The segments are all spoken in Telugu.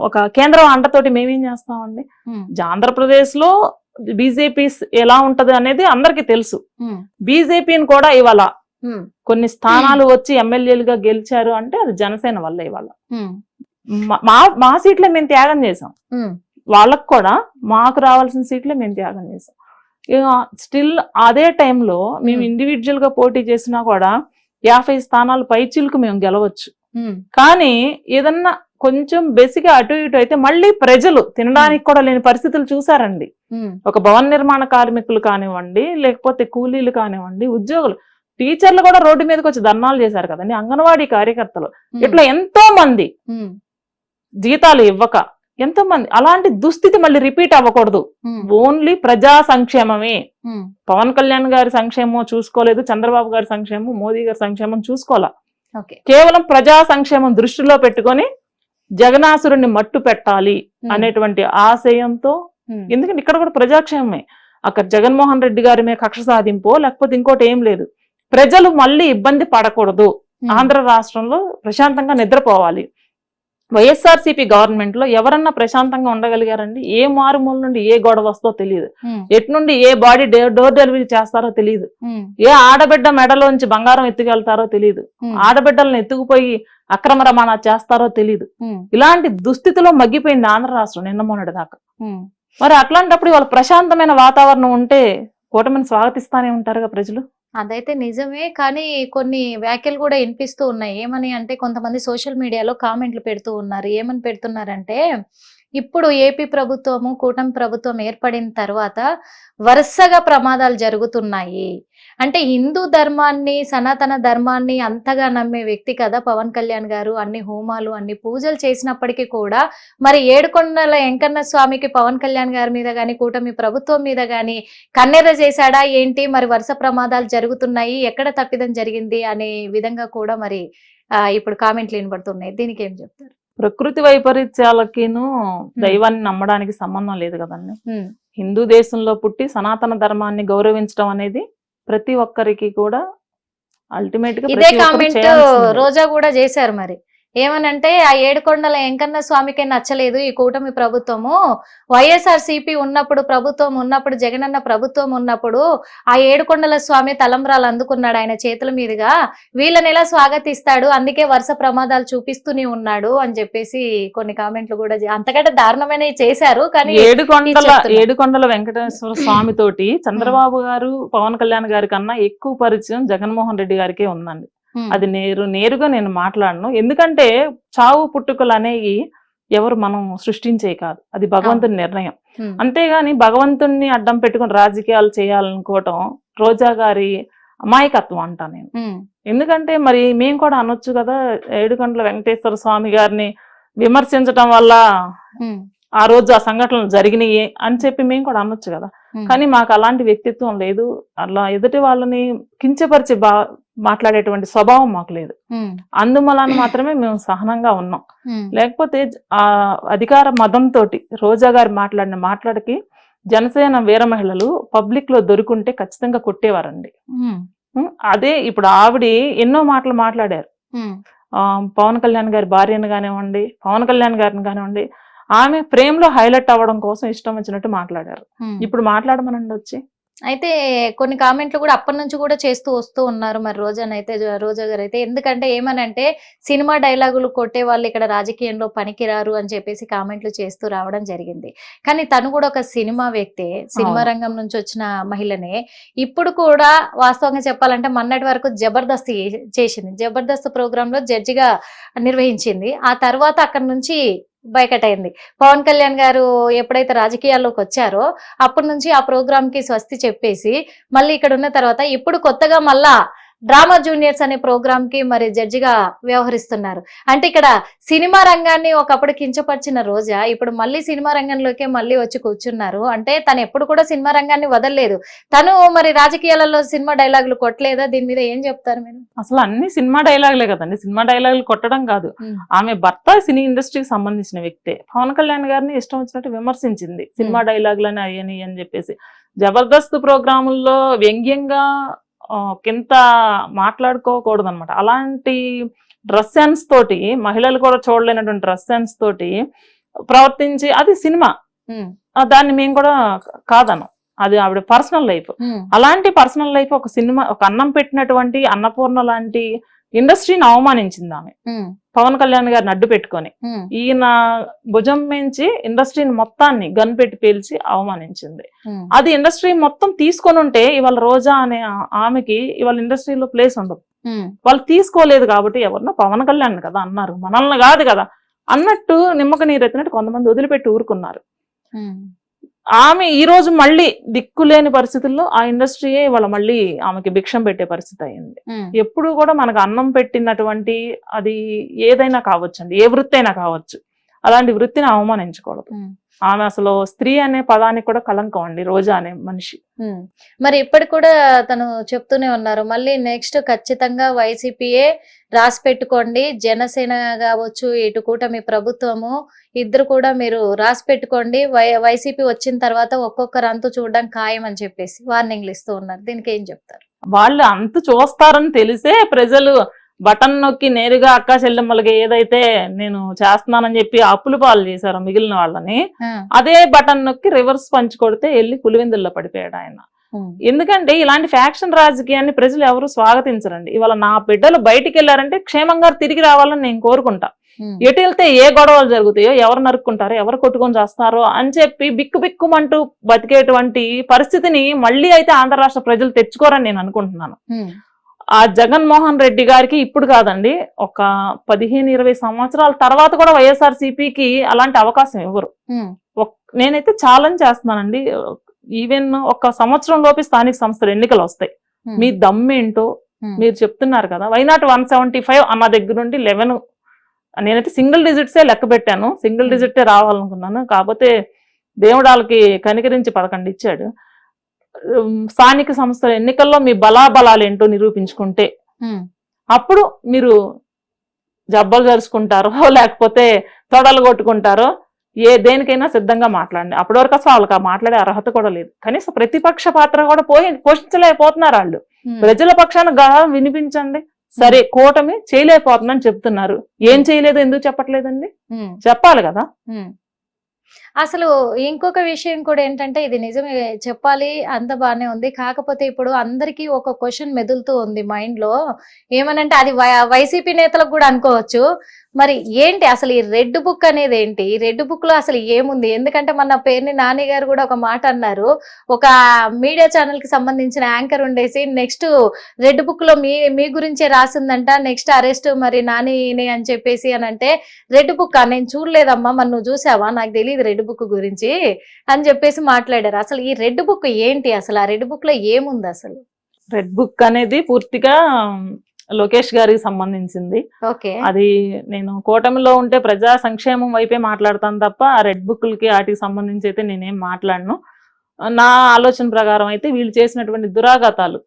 ఒక కేంద్రం అండతోటి మేమేం చేస్తామండి. ఆంధ్రప్రదేశ్ లో బీజేపీ ఎలా ఉంటది అనేది అందరికి తెలుసు. బీజేపీని కూడా ఇవాళ కొన్ని స్థానాలు వచ్చి ఎమ్మెల్యేలుగా గెలిచారు అంటే అది జనసేన వల్ల. ఇవాళ మా సీట్లే మేము త్యాగం చేసాం, వాళ్ళకు కూడా మాకు రావాల్సిన సీట్లే మేము త్యాగం చేసాం. స్టిల్ అదే టైంలో మేము ఇండివిజువల్ గా పోటీ చేసినా కూడా 50 స్థానాలు పైచిలకు మేము గెలవచ్చు. కానీ ఏదన్నా కొంచెం బేసిక్ అటు ఇటు అయితే మళ్ళీ ప్రజలు తినడానికి కూడా లేని పరిస్థితులు చూసారండి. ఒక భవన నిర్మాణ కార్మికులు కానివ్వండి, లేకపోతే కూలీలు కానివ్వండి, ఉద్యోగులు, టీచర్లు కూడా రోడ్డు మీదకి వచ్చి ధర్నాలు చేశారు కదండి, అంగన్వాడీ కార్యకర్తలు, ఇట్లా ఎంతో మంది జీతాలు ఇవ్వక ఎంతో మంది. అలాంటి దుస్థితి మళ్ళీ రిపీట్ అవ్వకూడదు. ఓన్లీ ప్రజా సంక్షేమమే. పవన్ కళ్యాణ్ గారి సంక్షేమం చూసుకోలేదు, చంద్రబాబు గారి సంక్షేమం, మోదీ గారి సంక్షేమం చూసుకోవాలా. కేవలం ప్రజా సంక్షేమం దృష్టిలో పెట్టుకొని జగనాసురుణ్ణి మట్టు పెట్టాలి అనేటువంటి ఆశయంతో. ఎందుకంటే ఇక్కడ కూడా ప్రజాక్షేమమే. అక్కడ జగన్మోహన్ రెడ్డి గారి మీద కక్ష సాధింపో లేకపోతే ఇంకోటి ఏం లేదు. ప్రజలు మళ్ళీ ఇబ్బంది పడకూడదు, ఆంధ్ర రాష్ట్రంలో ప్రశాంతంగా నిద్రపోవాలి. వైఎస్ఆర్సీపీ గవర్నమెంట్ లో ఎవరన్నా ప్రశాంతంగా ఉండగలిగారండి? ఏ మారుమూల నుండి ఏ గొడవ వస్తుందో తెలియదు, ఎటు నుండి ఏ బాడీ డోర్ డెలివరీ చేస్తారో తెలియదు, ఏ ఆడబిడ్డ మెడలోంచి బంగారం ఎత్తుకెళ్తారో తెలియదు, ఆడబిడ్డలను ఎత్తుకుపోయి అక్రమ రవాణా చేస్తారో తెలియదు. ఇలాంటి దుస్థితిలో మగ్గిపోయింది ఆంధ్ర రాష్ట్రం నిన్న మొన్నటి దాకా. మరి అట్లాంటప్పుడు వాళ్ళ ప్రశాంతమైన వాతావరణం ఉంటే కూటమిని స్వాగతిస్తానే ఉంటారుగా ప్రజలు. అదైతే నిజమే. కానీ కొన్ని వ్యాఖ్యలు కూడా వినిపిస్తూ ఉన్నాయి. ఏమని అంటే కొంతమంది సోషల్ మీడియాలో కామెంట్లు పెడుతూ ఉన్నారు. ఏమని పెడుతున్నారంటే, ఇప్పుడు ఏపీ ప్రభుత్వము కూటమి ప్రభుత్వం ఏర్పడిన తర్వాత వరుసగా ప్రమాదాలు జరుగుతున్నాయి. అంటే హిందూ ధర్మాన్ని, సనాతన ధర్మాన్ని అంతగా నమ్మే వ్యక్తి కదా పవన్ కళ్యాణ్ గారు. అన్ని హోమాలు, అన్ని పూజలు చేసినప్పటికీ కూడా మరి ఏడుకొండల వెంకన్న స్వామికి పవన్ కళ్యాణ్ గారి మీద గాని, కూటమి ప్రభుత్వం మీద గాని కన్నెర్ర చేశాడా ఏంటి? మరి వరుస ప్రమాదాలు జరుగుతున్నాయి, ఎక్కడ తప్పిదం జరిగింది అనే విధంగా కూడా మరి ఇప్పుడు కామెంట్లు వినబడుతున్నాయి. దీనికి ఏం చెప్తారు? ప్రకృతి వైపరీత్యాలకిను దైవాన్ని నమ్మడానికి సంబంధం లేదు కదండి. హిందూ దేశంలో పుట్టి సనాతన ధర్మాన్ని గౌరవించడం అనేది ప్రతి ఒక్కరికి కూడా అల్టిమేట్ గా. ఇదే కామెంట్ రోజా కూడా చేశారు. మరి ఏమనంటే, ఆ ఏడుకొండల వెంకన్న స్వామికే నచ్చలేదు ఈ కూటమి ప్రభుత్వము. వైఎస్ఆర్సీపీ ఉన్నప్పుడు, ప్రభుత్వం ఉన్నప్పుడు, జగనన్న ప్రభుత్వం ఉన్నప్పుడు ఆ ఏడుకొండల స్వామి తలంబ్రాలు అందుకున్నాడు ఆయన చేతుల మీదుగా, వీళ్ళని ఎలా స్వాగతిస్తాడు, అందుకే వరుస ప్రమాదాలు చూపిస్తూనే ఉన్నాడు అని చెప్పేసి కొన్ని కామెంట్లు కూడా అంతకంటే దారుణమైనవి చేశారు. కానీ ఏడుకొండల వెంకటేశ్వర స్వామి తోటి చంద్రబాబు గారు, పవన్ కళ్యాణ్ గారి కన్నా ఎక్కువ పరిచయం జగన్మోహన్ రెడ్డి గారికే ఉందండి. అది నేరుగా నేను మాట్లాడను. ఎందుకంటే చావు పుట్టుకలు అనేవి ఎవరు మనం సృష్టించే కాదు, అది భగవంతుని నిర్ణయం. అంతేగాని భగవంతుణ్ణి అడ్డం పెట్టుకుని రాజకీయాలు చేయాలనుకోవటం రోజా గారి అమాయకత్వం అంటా నేను. ఎందుకంటే మరి మేము కూడా అనొచ్చు కదా, ఏడుకొండల వెంకటేశ్వర స్వామి గారిని విమర్శించటం వల్ల ఆ రోజు ఆ సంఘటనలు జరిగినాయి అని చెప్పి మేము కూడా అనొచ్చు కదా. కానీ మాకు అలాంటి వ్యక్తిత్వం లేదు, అలా ఎదుటి వాళ్ళని కించపరిచి మాట్లాడేటువంటి స్వభావం మాకు లేదు. అందువలన మాత్రమే మేము సహనంగా ఉన్నాం. లేకపోతే ఆ అధికార మదంతో రోజా గారు మాట్లాడిన మాట్లాడికి జనసేన వీర మహిళలు పబ్లిక్ లో దొరుకుంటే ఖచ్చితంగా కొట్టేవారండి. అదే ఇప్పుడు ఆవిడ ఎన్నో మాటలు మాట్లాడారు. పవన్ కళ్యాణ్ గారి భార్యను కానివ్వండి, పవన్ కళ్యాణ్ గారిని కానివ్వండి, ఆమె ఫ్రేమ్ లో హైలైట్ అవ్వడం కోసం ఇష్టం వచ్చినట్టు మాట్లాడారు. ఇప్పుడు మాట్లాడమనండి వచ్చి. అయితే కొన్ని కామెంట్లు కూడా అప్పటి నుంచి కూడా చేస్తూ వస్తూ ఉన్నారు మరి రోజా గారు అయితే. ఎందుకంటే ఏమనంటే, సినిమా డైలాగులు కొట్టే వాళ్ళు ఇక్కడ రాజకీయంలో పనికిరారు అని చెప్పేసి కామెంట్లు చేస్తూ రావడం జరిగింది. కానీ తను కూడా ఒక సినిమా వ్యక్తే, సినిమా రంగం నుంచి వచ్చిన మహిళనే. ఇప్పుడు కూడా వాస్తవంగా చెప్పాలంటే మొన్నటి వరకు జబర్దస్త్ చేసింది, జబర్దస్త్ ప్రోగ్రామ్ లో జడ్జిగా నిర్వహించింది. ఆ తర్వాత అక్కడ నుంచి బైకట్ అయింది. పవన్ కళ్యాణ్ గారు ఎప్పుడైతే రాజకీయాల్లోకి వచ్చారో అప్పటి నుంచి ఆ ప్రోగ్రామ్ కి స్వస్తి చెప్పేసి మళ్ళీ ఇక్కడ ఉన్న తర్వాత ఇప్పుడు కొత్తగా మళ్ళా డ్రామా జూనియర్స్ అనే ప్రోగ్రామ్ కి మరి జడ్జిగా వ్యవహరిస్తున్నారు. అంటే ఇక్కడ సినిమా రంగాన్ని ఒకప్పుడు కించపరిచిన రోజా ఇప్పుడు మళ్ళీ సినిమా రంగంలోకే మళ్ళీ వచ్చి కూర్చున్నారు. అంటే తను ఎప్పుడు కూడా సినిమా రంగాన్ని వదలలేదు. తను మరి రాజకీయాలలో సినిమా డైలాగులు కొట్టలేదా? దీని మీద ఏం చెప్తారు మీరు? అసలు అన్ని సినిమా డైలాగులే కదండి. సినిమా డైలాగులు కొట్టడం కాదు, ఆమె భర్త సినీ ఇండస్ట్రీకి సంబంధించిన వ్యక్తే. పవన్ కళ్యాణ్ గారిని ఇష్టం వచ్చినట్టు విమర్శించింది, సినిమా డైలాగులని అయ్యని అని చెప్పేసి. జబర్దస్త్ ప్రోగ్రాముల్లో వ్యంగ్యంగా కింద మాట్లాడుకోకూడదు అనమాట. అలాంటి డ్రెస్ సెన్స్ తోటి, మహిళలు కూడా చూడలేనటువంటి డ్రెస్ సెన్స్ తోటి ప్రవర్తించి, అది సినిమా, దాన్ని మేము కూడా కాదను, అది ఆవిడ పర్సనల్ లైఫ్. అలాంటి పర్సనల్ లైఫ్ ఒక సినిమా, ఒక అన్నం పెట్టినటువంటి అన్నపూర్ణ లాంటి ఇండస్ట్రీని అవమానించింది ఆమె, పవన్ కళ్యాణ్ గారిని అడ్డు పెట్టుకొని. ఈయన భుజం మించి ఇండస్ట్రీని మొత్తాన్ని గన్ పెట్టి పేల్చి అవమానించింది. అది ఇండస్ట్రీ మొత్తం తీసుకొని ఉంటే ఇవాళ రోజా అనే ఆమెకి ఇవాళ ఇండస్ట్రీలో ప్లేస్ ఉండదు. వాళ్ళు తీసుకోలేదు కాబట్టి ఎవరినో పవన్ కళ్యాణ్ కదా అన్నారు, మనల్ని కాదు కదా అన్నట్టు నిమ్మక నీరెత్తినట్టు కొంతమంది వదిలిపెట్టి ఊరుకున్నారు. ఆమె ఈ రోజు మళ్ళీ దిక్కులేని పరిస్థితుల్లో ఆ ఇండస్ట్రీయే ఇవాళ మళ్ళీ ఆమెకి భిక్షం పెట్టే పరిస్థితి అయింది. ఎప్పుడు కూడా మనకు అన్నం పెట్టినటువంటి, అది ఏదైనా కావచ్చండి, ఏ వృత్తి అయినా కావచ్చు, అలాంటి వృత్తిని అవమానించకూడదు. ఆమె అసలు స్త్రీ అనే పదానికి కూడా కలంకం అండి, రోజా అనే మనిషి. మరి ఇప్పటికి కూడా తను చెప్తూనే ఉన్నారు, మళ్ళీ నెక్స్ట్ ఖచ్చితంగా వైసీపీయే రాసి పెట్టుకోండి, జనసేన కావచ్చు, ఇటు కూటమి ప్రభుత్వము, ఇద్దరు కూడా మీరు రాసి పెట్టుకోండి, వైసీపీ వచ్చిన తర్వాత ఒక్కొక్కరు అంతు చూడడం ఖాయం అని చెప్పేసి వార్నింగ్లు ఇస్తూ ఉన్నారు. దీనికి ఏం చెప్తారు? వాళ్ళు అంతు చూస్తారని తెలిసే ప్రజలు బటన్ నొక్కి నేరుగా అక్క చెల్లెమ్మలకి ఏదైతే నేను చేస్తున్నానని చెప్పి అప్పులు పాలు చేశారో మిగిలిన వాళ్ళని, అదే బటన్ నొక్కి రివర్స్ పంచి కొడితే వెళ్ళి పులివెందుల్లో పడిపోయాడు ఆయన. ఎందుకంటే ఇలాంటి ఫ్యాక్షన్ రాజకీయాన్ని ప్రజలు ఎవరు స్వాగతించరండి. ఇవాళ నా బిడ్డలు బయటికి వెళ్ళారంటే క్షేమంగా తిరిగి రావాలని నేను కోరుకుంటా. ఎటు వెళ్తే ఏ గొడవలు జరుగుతాయో, ఎవరు నరుక్కుంటారో, ఎవరు కొట్టుకొని చేస్తారో అని చెప్పి బిక్కుమంటూ బతికేటువంటి పరిస్థితిని మళ్ళీ అయితే ఆంధ్ర రాష్ట్ర ప్రజలు తెచ్చుకోరని నేను అనుకుంటున్నాను. ఆ జగన్మోహన్ రెడ్డి గారికి ఇప్పుడు కాదండి, ఒక 15-20 సంవత్సరాల తర్వాత కూడా వైఎస్ఆర్సీపీకి అలాంటి అవకాశం ఇవ్వరు. నేనైతే ఛాలెంజ్ చేస్తున్నానండి, ఈవెన్ ఒక సంవత్సరం లోపు స్థానిక సంస్థల ఎన్నికలు వస్తాయి, మీ దమ్మేంటో మీరు చెప్తున్నారు కదా. వైనాట్ 175 అన్న దగ్గర నుండి 11, నేనైతే సింగిల్ డిజిట్సే లెక్క పెట్టాను, సింగిల్ డిజిటే రావాలనుకున్నాను. కాకపోతే దేవుడు వాళ్ళకి కనికరించి 11 ఇచ్చాడు. స్థానిక సంస్థల ఎన్నికల్లో మీ బలాబలాలు ఏంటో నిరూపించుకుంటే అప్పుడు మీరు జబ్బలు జరుచుకుంటారో లేకపోతే తొడలు కొట్టుకుంటారో, దేనికైనా సిద్ధంగా మాట్లాడండి. అప్పటి వరకు అసలు వాళ్ళకి మాట్లాడే అర్హత కూడా లేదు. కనీసం ప్రతిపక్ష పాత్ర కూడా పోషించలేకపోతున్నారు వాళ్ళు. ప్రజల పక్షాన గళం వినిపించండి. సరే, కూటమి చేయలేకపోతుందని చెప్తున్నారు, ఏం చేయలేదు ఎందుకు చెప్పట్లేదండి? చెప్పాలి కదా. అసలు ఇంకొక విషయం కూడా ఏంటంటే, ఇది నిజమే చెప్పాలి, అంత బానే ఉంది. కాకపోతే ఇప్పుడు అందరికీ ఒక క్వశ్చన్ మెదులుతూ ఉంది మైండ్ లో, ఏమనంటే అది వైసీపీ నేతలకు కూడా అనుకోవచ్చు. మరి ఏంటి అసలు ఈ రెడ్ బుక్ అనేది ఏంటి? ఈ రెడ్ బుక్ లో అసలు ఏముంది? ఎందుకంటే మన పేరుని నాని గారు కూడా ఒక మాట అన్నారు, ఒక మీడియా ఛానల్ కి సంబంధించిన యాంకర్ ఉండేసి నెక్స్ట్ రెడ్ బుక్ లో మీ గురించే రాసిందంట, నెక్స్ట్ అరెస్ట్ మరి నానిని అని చెప్పేసి అని అంటే, రెడ్ బుక్ నేను చూడలేదమ్మా, మరి నువ్వు చూసావా, నాకు తెలియదు రెడ్ బుక్ గురించి అని చెప్పేసి మాట్లాడారు. అసలు ఈ రెడ్ బుక్ ఏంటి? అసలు ఆ రెడ్ బుక్ లో ఏముంది? అసలు రెడ్ బుక్ అనేది పూర్తిగా లోకేష్ గారికి సంబంధించింది. అది నేను కూటమిలో ఉంటే ప్రజా సంక్షేమం వైపే మాట్లాడతాను తప్ప ఆ రెడ్ బుక్లకి వాటికి సంబంధించి అయితే నేనేం మాట్లాడను. నా ఆలోచన ప్రకారం అయితే వీళ్ళు చేసినటువంటి దురాఘాతాలు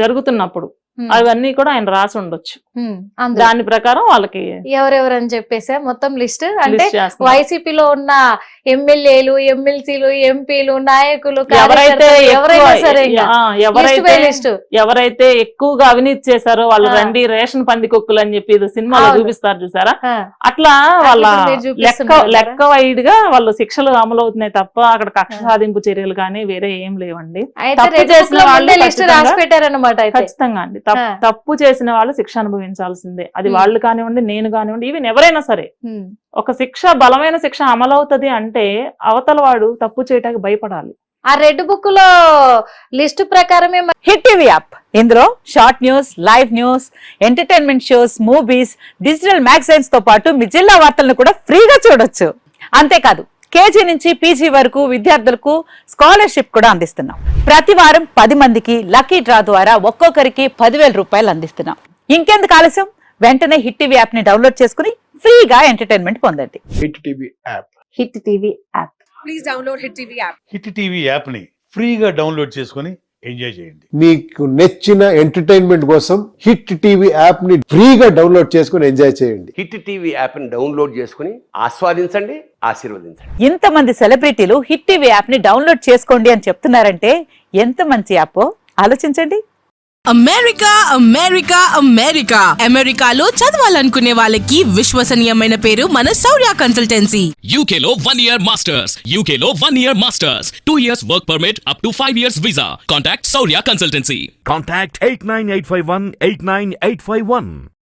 జరుగుతున్నప్పుడు అవన్నీ కూడా ఆయన రాసి ఉండొచ్చు. దాని ప్రకారం వాళ్ళకి ఎవరెవరు అని చెప్పేసి మొత్తం లిస్ట్, అంటే వైసీపీలో ఉన్న ఎమ్మెల్యేలు, ఎమ్మెల్సీలు, ఎంపీలు, నాయకులు, ఎవరైతే ఎక్కువగా అవినీతి చేశారో వాళ్ళు రండి రేషన్ పందికొక్కులు అని చెప్పి సినిమాలో చూపిస్తారు చూసారా, అట్లా వాళ్ళ లెక్క వైడ్ గా వాళ్ళు శిక్షలు అమలు అవుతున్నాయి తప్ప అక్కడ కక్ష సాధింపు చర్యలు కానీ వేరే ఏం లేవండి. తప్పు చేసిన వాళ్ళు ఖచ్చితంగా అండి, తప్పు చేసిన వాళ్ళు శిక్ష అనుభవించాల్సిందే. అది వాళ్ళు కానివ్వండి, నేను కానివ్వండి, ఈవెన్ ఎవరైనా సరే. ఒక శిక్ష, బలమైన శిక్ష అమలవుతుంది అంటే అవతల వాడు తప్పు చేయటానికి భయపడాలి. ఆ రెడ్ బుక్ లో లిస్టు ప్రకారమే హిట్ టీవీ యాప్, ఇందులో short news, live news, entertainment shows, movies, digital magazines తో పాటు మీ జిల్లా వార్తలను కూడా ఫ్రీగా చూడొచ్చు. అంతేకాదు కేజీ నుంచి పీజీ వరకు విద్యార్థులకు స్కాలర్షిప్ కూడా అందిస్తున్నాం. ప్రతి వారం 10 మందికి లక్కీ డ్రా ద్వారా ఒక్కొక్కరికి 10,000 రూపాయలు అందిస్తున్నాం. ఇంకెందుకు ఆలస్యం, వెంటనే హిట్ టీవీ యాప్ ని డౌన్లోడ్ చేసుకుని ఫ్రీగా ఎంటర్టైన్మెంట్ పొందండి. Hit TV app, hit TV app, please download hit TV app. Hit TV app ని ఫ్రీగా డౌన్లోడ్ చేసుకుని ఎంజాయ్ చేయండి. మీకు నచ్చిన ఎంటర్టైన్మెంట్ కోసం హిట్ టీవీ యాప్ ని ఫ్రీగా డౌన్లోడ్ చేసుకుని ఎంజాయ్ చేయండి. హిట్ టీవీ యాప్ ని డౌన్లోడ్ చేసుకుని ఆస్వాదించండి, ఆశీర్వదించండి. ఇంతమంది సెలబ్రిటీలు హిట్ టీవీ యాప్ ని డౌన్లోడ్ చేసుకోండి అని చెప్తున్నారంటే ఎంత మంచి యాప్ ఆలోచించండి. అమెరికా అమెరికా అమెరికా అమెరికాలో చదవాలనుకునే వాళ్ళకి విశ్వసనీయమైన పేరు మన శౌర్య consultancy. UK Law 1 Year Masters. UK Law 1 Year Masters. 2 years work permit up to 5 years visa. Contact Saurya Consultancy. Contact 89851 89851.